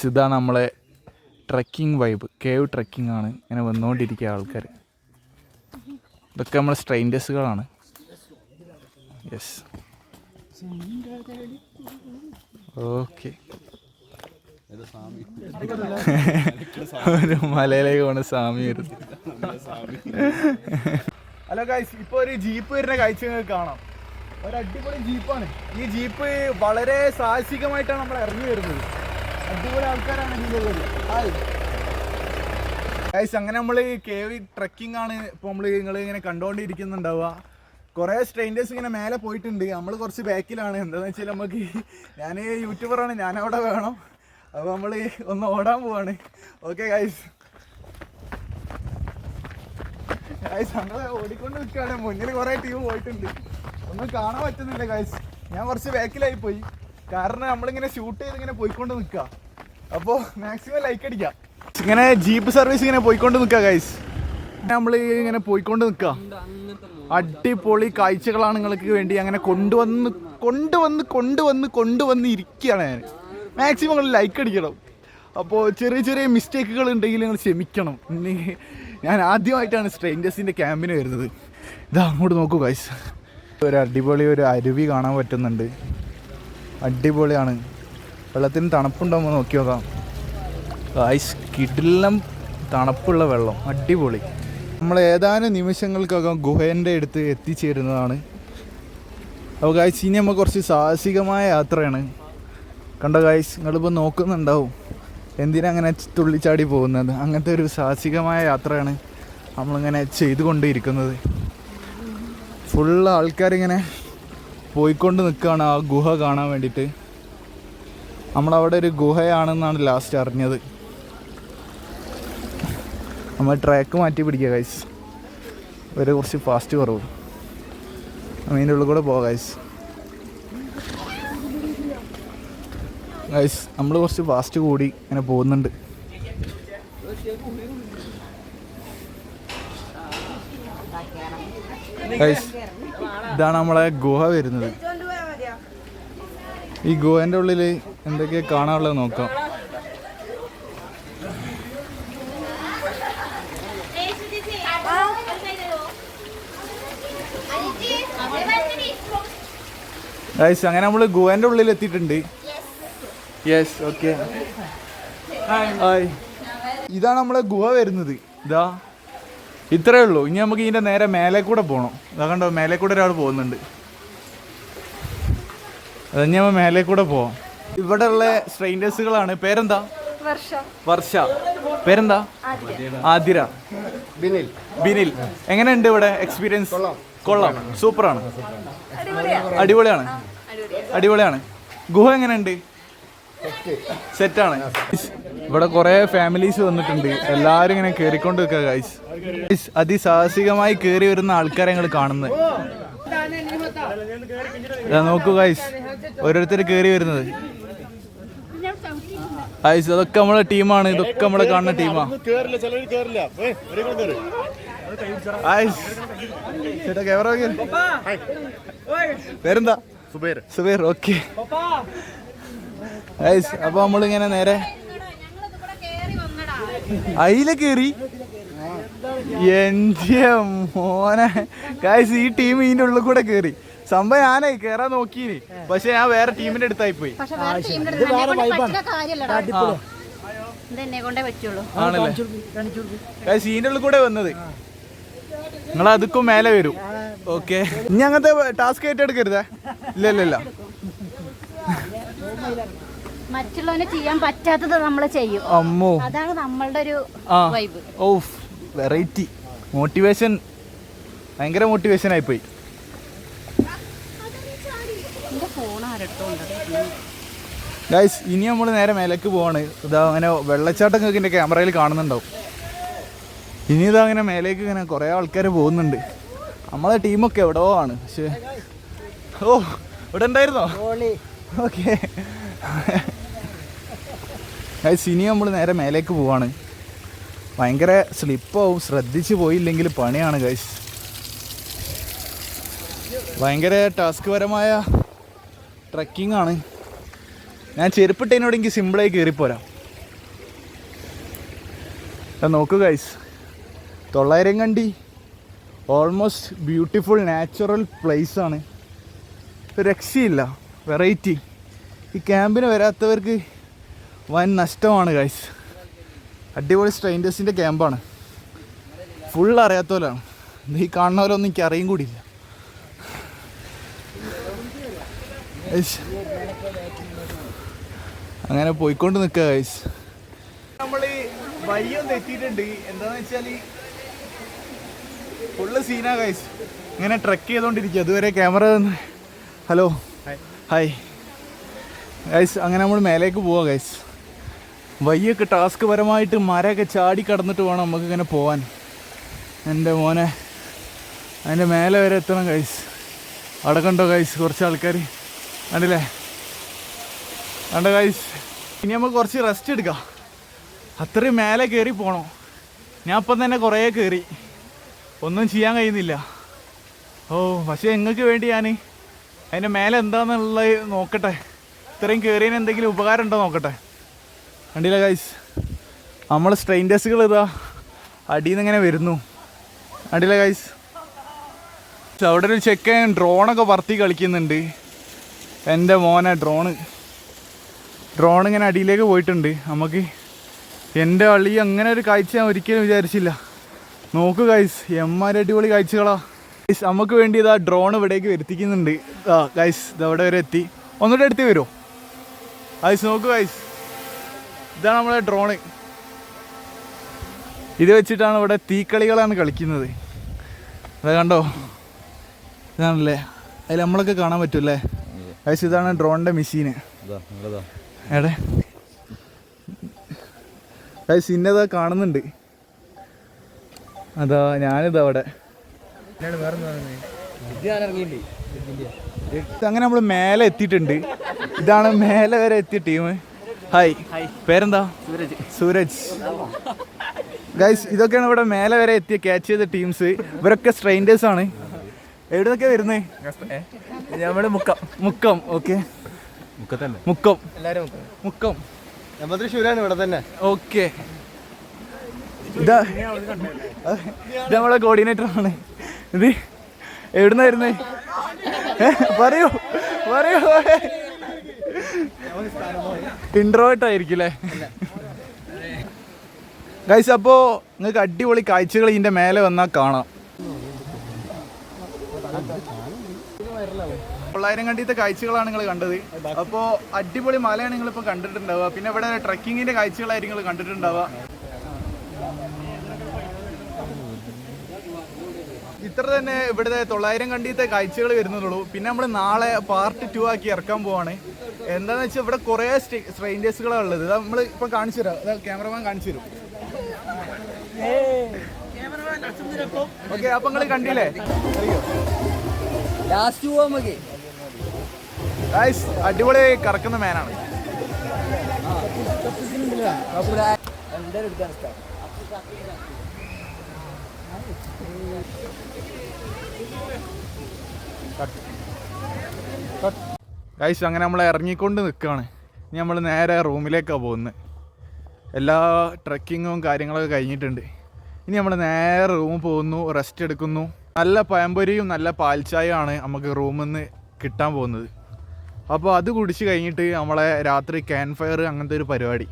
ഇതാണ് നമ്മളെ ട്രക്കിംഗ് വൈബ്. കേവ് ട്രക്കിംഗ് ആണ്. ഇങ്ങനെ വന്നുകൊണ്ടിരിക്കുക ആൾക്കാർ. ഇതൊക്കെ നമ്മളെ സ്ട്രെയിൻഡേഴ്സുകളാണ്. യെസ്. ഓക്കെ ഒരു മലയിലേക്ക് പോണ സ്വാമി വരുന്നു. ഹലോ ഗൈസ്, ഇപ്പൊ ഒരു ജീപ്പ് വരുന്ന കാഴ്ച നിങ്ങൾക്ക് കാണാം. ഒരു അടിപൊളി ജീപ്പാണ്. ഈ ജീപ്പ് വളരെ സാഹസികമായിട്ടാണ് നമ്മൾ ഇറങ്ങി വരുന്നത്. അടിപൊളി ആൾക്കാരാണ് ഇതിലുള്ളത്. ഹായ് ഗൈസ്, അങ്ങനെ നമ്മൾ കേവ് ട്രക്കിംഗ് ആണ് ഇപ്പോൾ നിങ്ങൾ ഇങ്ങനെ കണ്ടുകൊണ്ടിരിക്കുന്നുണ്ടാവുക. കുറേ സ്ട്രേഞ്ചേഴ്സ് ഇങ്ങനെ മേലെ പോയിട്ടുണ്ട്. നമ്മൾ കുറച്ച് ബാക്കിലാണ്. എന്താണെന്ന് വെച്ചാൽ നമുക്ക് ഞാൻ യൂട്യൂബറാണ്, ഞാനവിടെ വേണം. അപ്പോൾ നമ്മൾ ഒന്ന് ഓടാൻ പോവാണ്. ഓക്കെ ഗൈസ്, ഞങ്ങൾ ഓടിക്കൊണ്ട് നിൽക്കുകയാണ്. മുന്നിൽ കുറേ ടീം പോയിട്ടുണ്ട്. ഒന്നും കാണാൻ പറ്റുന്നില്ല ഗൈസ്. ഞാൻ കുറച്ച് ബാക്കിലായി പോയി. കാരണം നമ്മളിങ്ങനെ ഷൂട്ട് ചെയ്ത് ഇങ്ങനെ പോയിക്കൊണ്ട് നിൽക്കുക. അപ്പോൾ മാക്സിമം ലൈക്ക് അടിക്കാം. ഇങ്ങനെ ജീപ്പ് സർവീസ് ഇങ്ങനെ പോയിക്കൊണ്ട് നിൽക്കുക ഗൈസ്. നമ്മൾ ഇങ്ങനെ പോയിക്കൊണ്ട് നിൽക്കുക. അടിപൊളി കാഴ്ചകളാണ് നിങ്ങൾക്ക് വേണ്ടി അങ്ങനെ കൊണ്ടുവന്ന് ഇരിക്കുകയാണ് ഞാൻ. മാക്സിമം നിങ്ങൾ ലൈക്ക് അടിക്കണം. അപ്പോൾ ചെറിയ ചെറിയ മിസ്റ്റേക്കുകൾ ഉണ്ടെങ്കിൽ നിങ്ങൾ ക്ഷമിക്കണം. ഞാൻ ആദ്യമായിട്ടാണ് സ്ട്രേഞ്ചേഴ്സിൻ്റെ ക്യാമ്പിന് വരുന്നത്. ഇതാ അങ്ങോട്ട് നോക്കൂ ഗൈസ്, ഒരു അടിപൊളി ഒരു അരുവി കാണാൻ പറ്റുന്നുണ്ട്. അടിപൊളിയാണ്. വെള്ളത്തിന് തണുപ്പുണ്ടാകുമ്പോൾ നോക്കി നോക്കാം ഗൈസ്. കിടിലം തണുപ്പുള്ള വെള്ളം, അടിപൊളി. നമ്മൾ ഏതാനും നിമിഷങ്ങൾക്കകം ഗുഹേൻ്റെ അടുത്ത് എത്തിച്ചേരുന്നതാണ്. അപ്പോൾ ഗൈസ്, ഇനി നമ്മൾ കുറച്ച് സാഹസികമായ യാത്രയാണ്. കണ്ടോ ഗൈസ്, നിങ്ങളിപ്പോൾ നോക്കുന്നുണ്ടാവും എന്തിനാ അങ്ങനെ തുള്ളിച്ചാടി പോകുന്നത്. അങ്ങനത്തെ ഒരു സാഹസികമായ യാത്രയാണ് നമ്മളിങ്ങനെ ചെയ്തുകൊണ്ടിരിക്കുന്നത്. ഫുള്ള് ആൾക്കാരിങ്ങനെ പോയിക്കൊണ്ട് നിൽക്കുകയാണ് ആ ഗുഹ കാണാൻ വേണ്ടിയിട്ട്. നമ്മളവിടെ ഒരു ഗുഹയാണെന്നാണ് ലാസ്റ്റ് അറിഞ്ഞത്. നമ്മൾ ട്രാക്ക് മാറ്റി പിടിക്കുക ഗൈസ്. ഒരു കുറച്ച് ഫാസ്റ്റ് കുറവ്. അതിൻ്റെ ഉള്ളിൽ കൂടെ പോകാം ഗൈസ്. ഗൈസ്, നമ്മൾ കുറച്ച് ഫാസ്റ്റ് കൂടി ഇങ്ങനെ പോകുന്നുണ്ട്. ഗൈസ്, ഇതാണ് നമ്മളെ ഗുഹ വരുന്നത്. ഈ ഗുഹേൻ്റെ ഉള്ളിൽ എന്തൊക്കെയാണ് കാണാനുള്ളത് നോക്കാം. ഗൈസ്, അങ്ങനെ നമ്മൾ ഗുഹേൻ്റെ ഉള്ളിൽ എത്തിയിട്ടുണ്ട്. Yes, okay. ഹായ്, ഇതാണ് നമ്മളെ ഗുഹ വരുന്നത്. ഇതാ ഇത്രയേ ഉള്ളൂ. ഇനി നമുക്ക് ഇതിൻ്റെ നേരെ മേലെ കൂടെ പോകണം. ഇതാ കണ്ടോ, മേലെ കൂടെ ഒരാൾ പോകുന്നുണ്ട്. അതഞ്ഞ മേലെ കൂടെ പോവാം. ഇവിടെ ഉള്ള സ്ട്രേഞ്ചേഴ്സുകളാണ്. പേരെന്താ? വർഷ. പേരെന്താ? ആതിര. ബിനിൽ. എങ്ങനെയുണ്ട് ഇവിടെ എക്സ്പീരിയൻസ്? കൊള്ളാം, സൂപ്പറാണ്, അടിപൊളിയാണ്. ഗുഹ എങ്ങനെയുണ്ട്? സെറ്റാണ്. ഇവിടെ കുറേ ഫാമിലീസ് വന്നിട്ടുണ്ട്. എല്ലാവരും ഇങ്ങനെ കയറിക്കൊണ്ട് നിൽക്കുക ഗൈസ്. അതിസാഹസികമായി കയറി വരുന്ന ആൾക്കാരെ ഞങ്ങൾ കാണുന്നത്. നോക്കൂ ഗൈസ്, ഓരോരുത്തർ കയറി വരുന്നത്. ഗൈസ്, അതൊക്കെ നമ്മളെ ടീമാണ്. ഇതൊക്കെ നമ്മളെ കാണുന്ന ടീമാണ്. പേരെന്താ? സുബൈർ. ഓക്കെ ഗൈസ്, അപ്പൊ നമ്മളിങ്ങനെ നേരെ അയില കയറി. എന്റെ മോനെ ഗൈസ്, ഈ ടീം ഇതിന്റെ ഉള്ളിൽ കൂടെ കയറി. സംഭവം ഞാനേ കയറാൻ നോക്കീനി, പക്ഷെ ഞാൻ വേറെ ടീമിന്റെ അടുത്തായി പോയി. ആണല്ലേ ഗൈസ്, ഇതിന്റെ ഉള്ളിൽ കൂടെ വന്നത്. നിങ്ങൾ അതുക്കും മേലെ വരും. ഓക്കെ, ഇനി അങ്ങനത്തെ ടാസ്ക് ഏറ്റെടുക്കരുതേ. ഇല്ല, മറ്റുള്ളവനെ ചെയ്യാൻ പറ്റാത്തത് നമ്മൾ ചെയ്യും. അമ്മോ, അതാണ് നമ്മളുടെ ഒരു വൈബ്. Of, variety motivation. ഭയങ്കര മോട്ടിവേഷൻ ആയിപ്പോയി. ഗൈസ്, ഇനി നമ്മൾ നേരെ മേലേക്ക് പോവാണ്. ഇതാ അങ്ങനെ വെള്ളച്ചാട്ടം എൻ്റെ ക്യാമറയിൽ കാണുന്നുണ്ടാവും. ഇനി ഇതാ അങ്ങനെ മേലേക്ക് ഇങ്ങനെ കുറേ ആൾക്കാർ പോകുന്നുണ്ട്. നമ്മളെ ടീമൊക്കെ എവിടെയോ ആണ്. പക്ഷേ ഓ, ഇവിടെ ഉണ്ടായിരുന്നോ? ഓക്കെ ഗൈസ്, ഇനി നമ്മൾ നേരെ മേലേക്ക് പോവാണ്. ഭയങ്കര സ്ലിപ്പാവും, ശ്രദ്ധിച്ച് പോയില്ലെങ്കിൽ പണിയാണ് ഗൈസ്. ഭയങ്കര ടാസ്ക് പരമായ ട്രക്കിംഗ് ആണ്. ഞാൻ ചെരുപ്പിട്ടതിനോട് എനിക്ക് സിമ്പിളായി കയറിപ്പോരാം. നോക്കൂ ഗൈസ്, 900 കണ്ടി ഓൾമോസ്റ്റ് ബ്യൂട്ടിഫുൾ നാച്ചുറൽ പ്ലേസ് ആണ്. ഒരു രക്ഷയില്ല. വെറൈറ്റി. ഈ ക്യാമ്പിന് വരാത്തവർക്ക് വൻ നഷ്ടമാണ് ഗൈസ്. അടിപൊളി സ്ട്രേഞ്ചേഴ്സിൻ്റെ ക്യാമ്പാണ്. ഫുൾ അറിയാത്തവരാണ്. ഈ കാണുന്ന പോലെ ഒന്നും എനിക്ക് അറിയും കൂടിയില്ല. അങ്ങനെ പോയിക്കൊണ്ട് നിൽക്കുക ഗൈസ്. നമ്മൾ വഴിയൊന്നും എത്തിയിട്ടുണ്ട്. എന്താന്ന് വെച്ചാൽ ഫുള്ള് സീനാ ഗൈസ്. ഇങ്ങനെ ട്രെക്ക് ചെയ്തുകൊണ്ടിരിക്കുക. അതുവരെ ക്യാമറ ഹലോ ഹായ് ഗൈസ്. അങ്ങനെ നമ്മൾ മേലേക്ക് പോവാം ഗൈസ്. വയ്യൊക്കെ ടാസ്ക് പരമായിട്ട് മരമൊക്കെ ചാടി കടന്നിട്ട് വേണം നമുക്ക് ഇങ്ങനെ പോവാൻ. എൻ്റെ മോനെ അതിൻ്റെ മേലെ വരെ എത്തണം ഗൈസ്. അവിടെ കണ്ടോ ഗൈസ് കുറച്ച് ആൾക്കാർ കണ്ടില്ലേ? കണ്ടോ ഗൈസ്? ഇനി നമുക്ക് കുറച്ച് റെസ്റ്റ് എടുക്കാം. അത്രയും മേലെ കയറി പോകണം. ഞാൻ ഇപ്പം തന്നെ കുറേ കയറി, ഒന്നും ചെയ്യാൻ കഴിയുന്നില്ല. ഓ പക്ഷേ നിങ്ങൾക്ക് വേണ്ടി ഞാൻ അതിൻ്റെ മേലെ എന്താണെന്നുള്ളത് നോക്കട്ടെ. ഇത്രയും കയറിയതിന് എന്തെങ്കിലും ഉപകാരം ഉണ്ടോ നോക്കട്ടെ. കണ്ടില്ല ഗൈസ്, നമ്മൾ സ്ട്രെയിൻഡേഴ്സുകൾ ഇതാ അടിയിൽ നിന്ന് ഇങ്ങനെ വരുന്നു. കണ്ടില്ല ഗൈസ്? അവിടെ ഒരു ചെക്കൻ ഡ്രോണൊക്കെ പറത്തി കളിക്കുന്നുണ്ട്. എൻ്റെ മോനെ ഡ്രോൺ ഇങ്ങനെ അടിയിലേക്ക് പോയിട്ടുണ്ട്. നമുക്ക് എൻ്റെ അളി അങ്ങനെ ഒരു കാഴ്ച ഞാൻ ഒരിക്കലും വിചാരിച്ചില്ല. നോക്കൂ ഗൈസ്, എമ്മാരി അടിപൊളി കാഴ്ചകളാ ഗൈസ്. നമുക്ക് വേണ്ടി ഇതാ ഡ്രോൺ ഇവിടേക്ക് വരുത്തിക്കുന്നുണ്ട്. ഗൈസ് ഇതവിടെ വരെ എത്തി. ഒന്നുകൂടെ എടുത്ത് വരുമോ ഗൈസ്? നോക്കൂ ഗൈസ്, ഇതാണ് നമ്മളെ ഡ്രോണ്. ഇത് വെച്ചിട്ടാണ് ഇവിടെ തീക്കളികളാണ് കളിക്കുന്നത്. അത് കണ്ടോ? ഇതാണല്ലേ അതിൽ നമ്മളൊക്കെ കാണാൻ പറ്റുമല്ലേ ഗൈസ്? ഇതാണ് ഡ്രോണിൻ്റെ മെഷീന്. എടെ ഗൈസ് ഇന്നതാ കാണുന്നുണ്ട്. അതാ ഞാനിതാ അവിടെ. അങ്ങനെ നമ്മൾ മേലെ എത്തിയിട്ടുണ്ട്. ഇതാണ് മേലെ വരെ എത്തിയ ടീം. ഹായ്, പേരെന്താ? സൂരജ്. ഗൈസ് ഇതൊക്കെയാണ് ഇവിടെ മേലെ വരെ എത്തിയ ക്യാച്ച് ചെയ്ത ടീംസ്. ഇവരൊക്കെ സ്ട്രെയിൻഡേഴ്സ് ആണ്. എവിടെ നിന്നൊക്കെ വരുന്നത്? നമ്മുടെ മുക്കം. ഓക്കെ, മുക്കം തൃശ്ശൂരാണ് ഇവിടെ തന്നെ. ഓക്കെ, ഇത് നമ്മളെ കോർഡിനേറ്റർ ആണ്. ഇത് എവിടുന്ന വരുന്നേ? പറയൂ. ഇൻട്രോവേർട്ട് ആയിരിക്കും അല്ലേ ഗൈസ്? അപ്പോൾ നിങ്ങൾക്ക് അടിപൊളി കാഴ്ചകൾ ഇതിൻ്റെ മേലെ വന്നാൽ കാണാം. 9,000 കണ്ടിത്തെ കാഴ്ചകളാണ് നിങ്ങൾ കണ്ടത്. അപ്പോൾ അടിപൊളി മലയാണ് നിങ്ങളിപ്പോൾ കണ്ടിട്ടുണ്ടാവുക. പിന്നെ ഇവിടെ ട്രക്കിങ്ങിൻ്റെ കാഴ്ചകളായിരിക്കും നിങ്ങൾ കണ്ടിട്ടുണ്ടാവുക. ഇത്ര തന്നെ ഇവിടുത്തെ 9,000 കണ്ടിത്തെ കാഴ്ചകൾ വരുന്നുള്ളൂ. പിന്നെ നമ്മൾ നാളെ പാർട്ട് 2 ആക്കി ഇറക്കാൻ പോവാണ്. എന്താണെന്ന് വെച്ചാൽ ഇവിടെ കുറേ സ്ട്രെയിൻഡേഴ്സുകളാണ് ഉള്ളത്. ഇത് നമ്മൾ ഇപ്പം കാണിച്ചു തരാം. ക്യാമറമാൻ കാണിച്ചു തരും. ഓക്കെ, അപ്പം നിങ്ങൾ കണ്ടില്ലേ? ഗൈസ് അടിപൊളി കറക്കുന്ന മാനാണ്. ഗൈസ് അങ്ങനെ നമ്മൾ ഇറങ്ങിക്കൊണ്ട് നിൽക്കുകയാണ്. ഇനി നമ്മൾ നേരെ റൂമിലേക്കാണ് പോകുന്നത്. എല്ലാ ട്രക്കിങ്ങും കാര്യങ്ങളൊക്കെ കഴിഞ്ഞിട്ടുണ്ട്. ഇനി നമ്മൾ നേരെ റൂമിൽ പോകുന്നു, റെസ്റ്റ് എടുക്കുന്നു. നല്ല പഴംപൊരിയും നല്ല പാൽച്ചായയാണ് നമുക്ക് റൂമിൽ നിന്ന് കിട്ടാൻ പോകുന്നത്. അപ്പോൾ അത് കുടിച്ച് കഴിഞ്ഞിട്ട് നമ്മളെ രാത്രി ക്യാമ്പ് ഫയർ അങ്ങനത്തെ ഒരു പരിപാടി.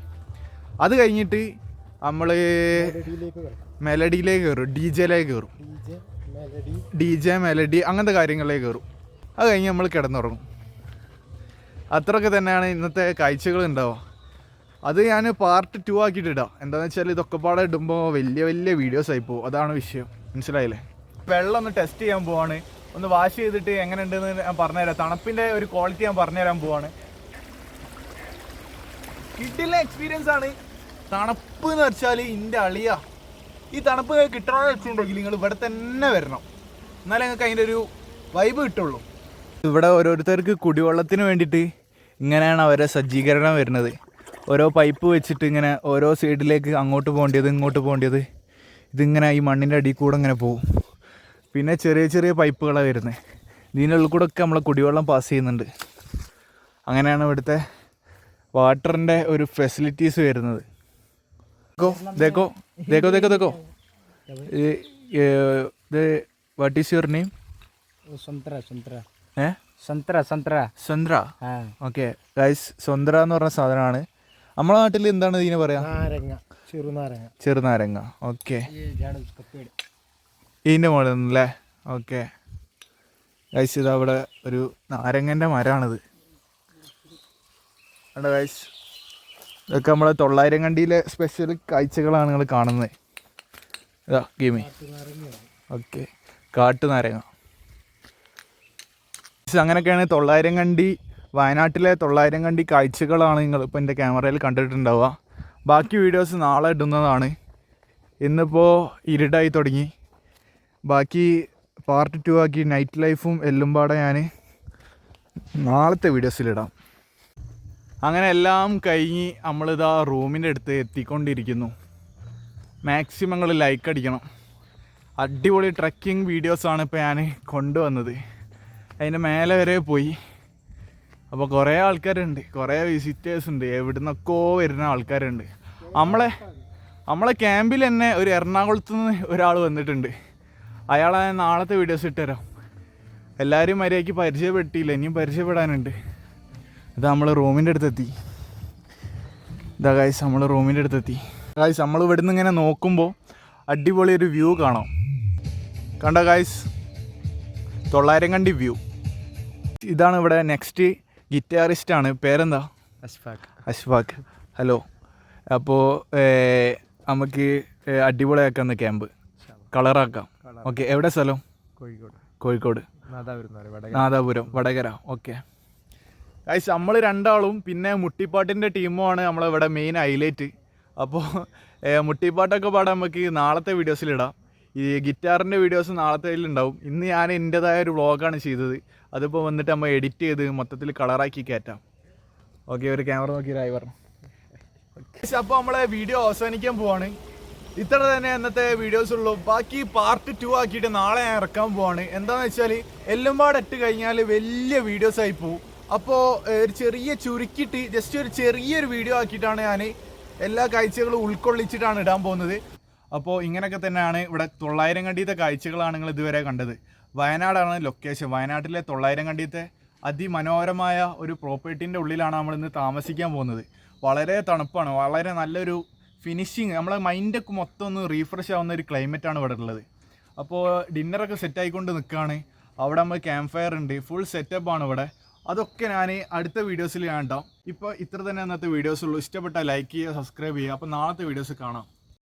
അത് കഴിഞ്ഞിട്ട് നമ്മൾ മെലഡിയിലേക്ക് കയറും, ഡി ജെ മെലഡി അങ്ങനത്തെ കാര്യങ്ങളിലേക്ക് കയറും. അത് കഴിഞ്ഞ് നമ്മൾ കിടന്നുറങ്ങും. അത്രയൊക്കെ തന്നെയാണ് ഇന്നത്തെ കാഴ്ചകൾ ഉണ്ടാവുക. അത് ഞാൻ പാർട്ട് 2 ആക്കിയിട്ട് ഇടാം. എന്താണെന്ന് വെച്ചാൽ ഇതൊക്കെ പാടെ ഇടുമ്പോൾ വലിയ വീഡിയോസ് ആയിപ്പോവും. അതാണ് വിഷയം, മനസ്സിലായില്ലേ? വെള്ളം ഒന്ന് ടെസ്റ്റ് ചെയ്യാൻ പോവാണ്. ഒന്ന് വാഷ് ചെയ്തിട്ട് എങ്ങനെ ഉണ്ടെന്ന് ഞാൻ പറഞ്ഞുതരാം. തണുപ്പിൻ്റെ ഒരു ക്വാളിറ്റി ഞാൻ പറഞ്ഞുതരാൻ പോവാണ്. കിട്ടില്ല എക്സ്പീരിയൻസ് ആണ്. തണുപ്പ് എന്ന് വെച്ചാൽ ഇതിൻ്റെ അളിയ. ഈ തണുപ്പ് കിട്ടണമെന്ന് വെച്ചിട്ടുണ്ടെങ്കിൽ നിങ്ങൾ ഇവിടെ തന്നെ വരണം. എന്നാലേ നിങ്ങൾക്ക് അതിൻ്റെ ഒരു വൈബ് കിട്ടുള്ളൂ. ഇവിടെ ഓരോരുത്തർക്ക് കുടിവെള്ളത്തിന് വേണ്ടിയിട്ട് ഇങ്ങനെയാണ് അവരെ സജ്ജീകരണം വരുന്നത്. ഓരോ പൈപ്പ് വെച്ചിട്ട് ഇങ്ങനെ ഓരോ സൈഡിലേക്ക് അങ്ങോട്ട് പോകേണ്ടത് ഇങ്ങോട്ട് പോകേണ്ടത് ഇതിങ്ങനെ ഈ മണ്ണിൻ്റെ അടിയിൽ കൂടെ ഇങ്ങനെ പോകും. പിന്നെ ചെറിയ പൈപ്പുകളാണ് വരുന്നത്. ഇതിൻ്റെ ഉള്ളിൽ കൂടെ ഒക്കെ നമ്മളെ കുടിവെള്ളം പാസ് ചെയ്യുന്നുണ്ട്. അങ്ങനെയാണ് ഇവിടുത്തെ വാട്ടറിൻ്റെ ഒരു ഫെസിലിറ്റീസ് വരുന്നത്. देखो वाट इज योर नेम? संतरा है സ്വന്ത്ര. ഓക്കെ ഗൈസ്, സ്വന്ത്ര എന്ന് പറഞ്ഞ സാധനമാണ്. നമ്മളെ നാട്ടിൽ എന്താണ് ഇതിനെ പറയാ? ചെറുനാരങ്ങ. ഓക്കെ, ഇതിൻ്റെ മുകളിൽ നിന്നല്ലേ? ഓക്കെ ഗൈസ്, ഇത് അവിടെ ഒരു നാരങ്ങൻ്റെ മരമാണിത്. കണ്ടോ ഗൈസ്, ഇതൊക്കെ നമ്മളെ 900 കണ്ടിയിലെ സ്പെഷ്യൽ കാഴ്ചകളാണ് നിങ്ങൾ കാണുന്നത്. ഇതാ ഗെയിമി. ഓക്കെ, കാട്ടുനാരങ്ങ. അങ്ങനെയൊക്കെയാണ് 900 കണ്ടി, വയനാട്ടിലെ 900 കണ്ടി കാഴ്ചകളാണ് നിങ്ങളിപ്പോൾ എൻ്റെ ക്യാമറയിൽ കണ്ടിട്ടുണ്ടാവുക. ബാക്കി വീഡിയോസ് നാളെ ഇടുന്നതാണ്. ഇന്നിപ്പോൾ ഇരുടായി തുടങ്ങി. ബാക്കി പാർട്ട് 2 ആക്കി നൈറ്റ് ലൈഫും എല്ലാം പാടെ ഞാൻ നാളത്തെ വീഡിയോസിലിടാം. അങ്ങനെ എല്ലാം കഴിഞ്ഞ് നമ്മളിതാ റൂമിൻ്റെ അടുത്ത് എത്തിക്കൊണ്ടിരിക്കുന്നു. മാക്സിമം നിങ്ങൾ ലൈക്ക് അടിക്കണം. അടിപൊളി ട്രക്കിംഗ് വീഡിയോസാണ് ഇപ്പോൾ ഞാൻ കൊണ്ടുവന്നത്. അതിൻ്റെ മേലെ വരെ പോയി. അപ്പോൾ കുറേ ആൾക്കാരുണ്ട്, കുറേ വിസിറ്റേഴ്സ് ഉണ്ട്, എവിടുന്നൊക്കെ വരുന്ന ആൾക്കാരുണ്ട്. നമ്മളെ ക്യാമ്പിൽ തന്നെ ഒരു എറണാകുളത്ത് നിന്ന് ഒരാൾ വന്നിട്ടുണ്ട്. അയാളെ നാളത്തെ വീഡിയോസ് ഇട്ടുതരാം. എല്ലാവരും മര്യാദയ്ക്ക് പരിചയപ്പെട്ടില്ല, ഇനിയും പരിചയപ്പെടാനുണ്ട്. ഇത് നമ്മൾ റൂമിൻ്റെ അടുത്തെത്തി. ഇതാ ഗൈസ്, നമ്മൾ റൂമിൻ്റെ അടുത്തെത്തി. ഗൈസ്, നമ്മൾ ഇവിടുന്ന് ഇങ്ങനെ നോക്കുമ്പോൾ അടിപൊളി ഒരു വ്യൂ കാണാം. കണ്ടോ ഗൈസ്, 900 കണ്ടി വ്യൂ. ഇതാണ് ഇവിടെ നെക്സ്റ്റ് ഗിറ്റാറിസ്റ്റാണ്. പേരെന്താ? അഷ്ഫാഖ്. ഹലോ. അപ്പോൾ നമുക്ക് അടിപൊളിയാക്കാം ക്യാമ്പ്, കളറാക്കാം. ഓക്കെ, എവിടെ സ്ഥലം? കോഴിക്കോട് നാദാപുരം വടകര. ഓക്കെ ഗൈസ്, നമ്മൾ രണ്ടാളും പിന്നെ മുട്ടിപ്പാട്ടിൻ്റെ ടീമുമാണ് നമ്മളിവിടെ മെയിൻ ഹൈലൈറ്റ്. അപ്പോൾ മുട്ടിപ്പാട്ടൊക്കെ പാടാൻ നമുക്ക് നാളത്തെ വീഡിയോസിലിടാം. ഈ ഗിറ്റാറിൻ്റെ വീഡിയോസ് നാളത്തെ ഉണ്ടാവും. ഇന്ന് ഞാൻ എൻ്റെതായ ഒരു വ്ളോഗാണ് ചെയ്തത്. അതിപ്പോൾ വന്നിട്ട് നമ്മൾ എഡിറ്റ് ചെയ്ത് മൊത്തത്തിൽ കളറാക്കി കയറ്റാം. ഓക്കെ, ഒരു ക്യാമറ നോക്കിയായി പറഞ്ഞു. അപ്പോൾ നമ്മളെ വീഡിയോ അവസാനിക്കാൻ പോവാണ്. ഇത്ര തന്നെ ഇന്നത്തെ വീഡിയോസ് ഉള്ളൂ. ബാക്കി പാർട്ട് 2 ആക്കിയിട്ട് നാളെ ഞാൻ ഇറക്കാൻ പോവാണ്. എന്താണെന്ന് വെച്ചാൽ എല്ലാം പാടെ ഇട്ട് കഴിഞ്ഞാൽ വലിയ വീഡിയോസ് ആയി പോവും. അപ്പോൾ ഒരു ചെറിയ ചുരുക്കിയിട്ട് ജസ്റ്റ് ഒരു ചെറിയൊരു വീഡിയോ ആക്കിയിട്ടാണ് ഞാൻ എല്ലാ കാഴ്ചകളും ഉൾക്കൊള്ളിച്ചിട്ടാണ് ഇടാൻ പോകുന്നത്. അപ്പോൾ ഇങ്ങനെയൊക്കെ തന്നെയാണ് ഇവിടെ 900 കണ്ടിയത്തെ കാഴ്ചകളാണ് നിങ്ങൾ ഇതുവരെ കണ്ടത്. വയനാടാണ് ലൊക്കേഷൻ. വയനാട്ടിലെ 900 കണ്ടിയത്തെ അതിമനോഹരമായ ഒരു പ്രോപ്പർട്ടീൻ്റെ ഉള്ളിലാണ് നമ്മളിന്ന് താമസിക്കാൻ പോകുന്നത്. വളരെ തണുപ്പാണ്, വളരെ നല്ലൊരു ഫിനിഷിങ്, നമ്മളെ മൈൻഡൊക്കെ മൊത്തം ഒന്ന് റീഫ്രഷ് ആവുന്ന ഒരു ക്ലൈമറ്റാണ് ഇവിടെ ഉള്ളത്. അപ്പോൾ ഡിന്നറൊക്കെ സെറ്റായിക്കൊണ്ട് നിൽക്കുകയാണ്. അവിടെ നമ്മൾ ക്യാമ്പ് ഫയർ ഉണ്ട്, ഫുൾ സെറ്റപ്പാണ് ഇവിടെ. അതൊക്കെ ഞാൻ അടുത്ത വീഡിയോസിൽ ഞാൻ ഉണ്ടാവും. ഇപ്പോൾ ഇത്ര തന്നെ അന്നത്തെ വീഡിയോസ് ഉള്ളൂ. ഇഷ്ടപ്പെട്ടാൽ ലൈക്ക് ചെയ്യുക, സബ്സ്ക്രൈബ് ചെയ്യുക. അപ്പോൾ നാളത്തെ വീഡിയോസ് കാണാം.